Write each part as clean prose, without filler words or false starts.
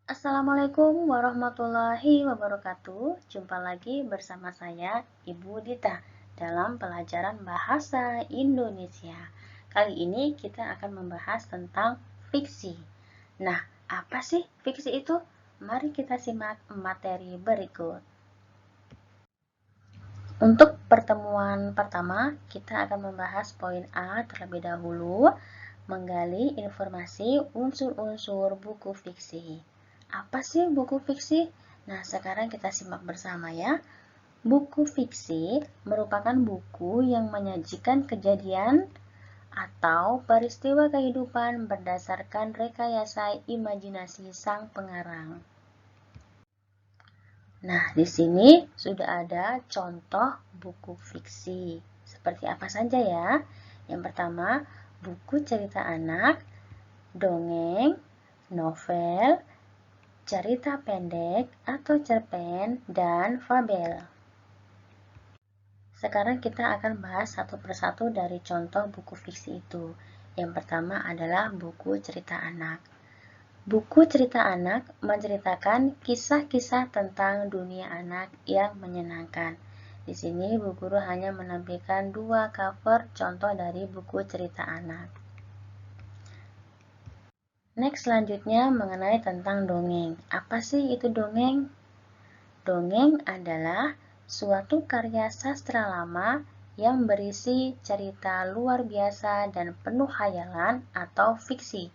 Assalamualaikum warahmatullahi wabarakatuh. Jumpa lagi bersama saya, Ibu Dita, dalam pelajaran Bahasa Indonesia. Kali ini kita akan membahas tentang fiksi. Nah, apa sih fiksi itu? Mari kita simak materi berikut. Untuk pertemuan pertama, kita akan membahas poin A terlebih dahulu, menggali informasi unsur-unsur buku fiksi. Apa sih buku fiksi? Nah, sekarang kita simak bersama ya. Buku fiksi merupakan buku yang menyajikan kejadian atau peristiwa kehidupan berdasarkan rekayasa imajinasi sang pengarang. Nah, di sini sudah ada contoh buku fiksi. Seperti apa saja ya? Yang pertama, buku cerita anak, dongeng, novel, cerita pendek atau cerpen, dan fabel. Sekarang kita akan bahas satu persatu dari contoh buku fiksi itu. Yang pertama adalah buku cerita anak. Buku cerita anak menceritakan kisah-kisah tentang dunia anak yang menyenangkan. Di sini Bu Guru hanya menampilkan dua cover contoh dari buku cerita anak. Next, selanjutnya mengenai tentang dongeng. Apa sih itu dongeng? Dongeng adalah suatu karya sastra lama yang berisi cerita luar biasa dan penuh khayalan atau fiksi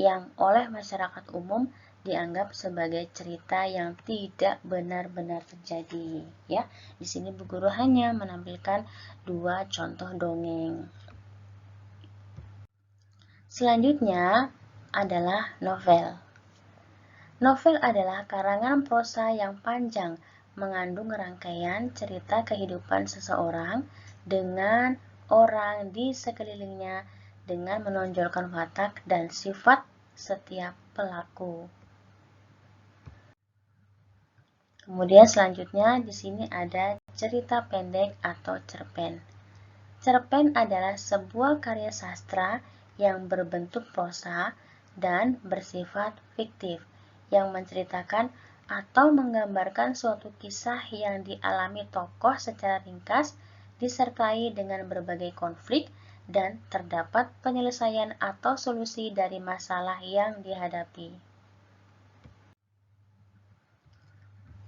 yang oleh masyarakat umum dianggap sebagai cerita yang tidak benar-benar terjadi. Ya, di sini Bu Guru hanya menampilkan dua contoh dongeng. Selanjutnya adalah novel. Novel adalah karangan prosa yang panjang, mengandung rangkaian cerita kehidupan seseorang dengan orang di sekelilingnya dengan menonjolkan watak dan sifat setiap pelaku. Kemudian selanjutnya di sini ada cerita pendek atau cerpen. Cerpen adalah sebuah karya sastra yang berbentuk prosa dan bersifat fiktif, yang menceritakan atau menggambarkan suatu kisah yang dialami tokoh secara ringkas, disertai dengan berbagai konflik, dan terdapat penyelesaian atau solusi dari masalah yang dihadapi.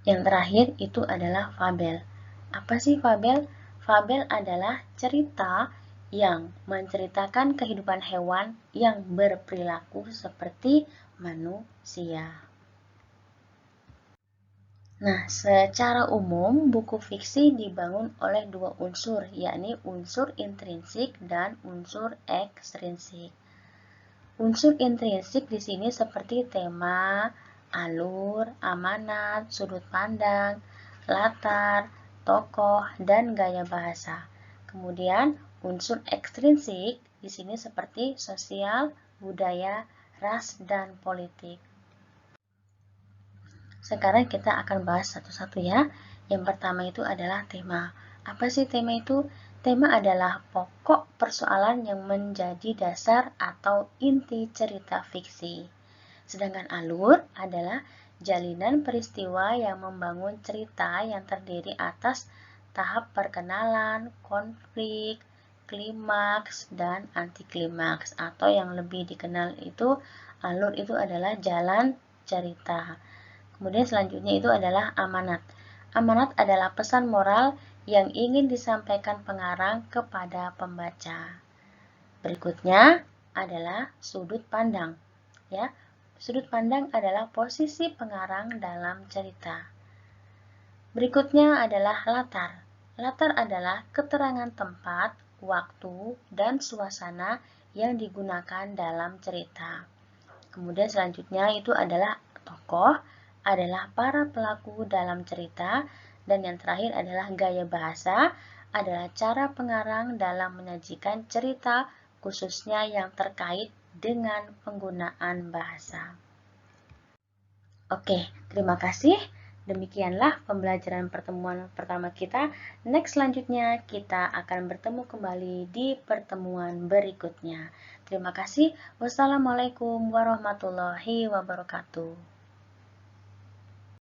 Yang terakhir itu adalah fabel. Apa sih fabel? Fabel adalah cerita yang menceritakan kehidupan hewan yang berperilaku seperti manusia. Nah, secara umum buku fiksi dibangun oleh dua unsur, yakni unsur intrinsik dan unsur ekstrinsik. Unsur intrinsik di sini seperti tema, alur, amanat, sudut pandang, latar, tokoh, dan gaya bahasa. Kemudian unsur ekstrinsik di sini seperti sosial, budaya, ras, dan politik. Sekarang kita akan bahas satu-satu ya. Yang pertama itu adalah tema. Apa sih tema itu? Tema adalah pokok persoalan yang menjadi dasar atau inti cerita fiksi. Sedangkan alur adalah jalinan peristiwa yang membangun cerita yang terdiri atas tahap perkenalan, konflik, klimaks, dan antiklimaks. Atau yang lebih dikenal itu alur itu adalah jalan cerita. Kemudian selanjutnya itu adalah amanat. Amanat adalah pesan moral yang ingin disampaikan pengarang kepada pembaca. Berikutnya adalah sudut pandang. Ya, sudut pandang adalah posisi pengarang dalam cerita. Berikutnya adalah latar. Latar adalah keterangan tempat, waktu, dan suasana yang digunakan dalam cerita. Kemudian selanjutnya itu adalah tokoh, adalah para pelaku dalam cerita, dan yang terakhir adalah gaya bahasa, adalah cara pengarang dalam menyajikan cerita khususnya yang terkait dengan penggunaan bahasa. Oke, terima kasih. Demikianlah pembelajaran pertemuan pertama kita. Next selanjutnya kita akan bertemu kembali di pertemuan berikutnya. Terima kasih. Wassalamualaikum warahmatullahi wabarakatuh.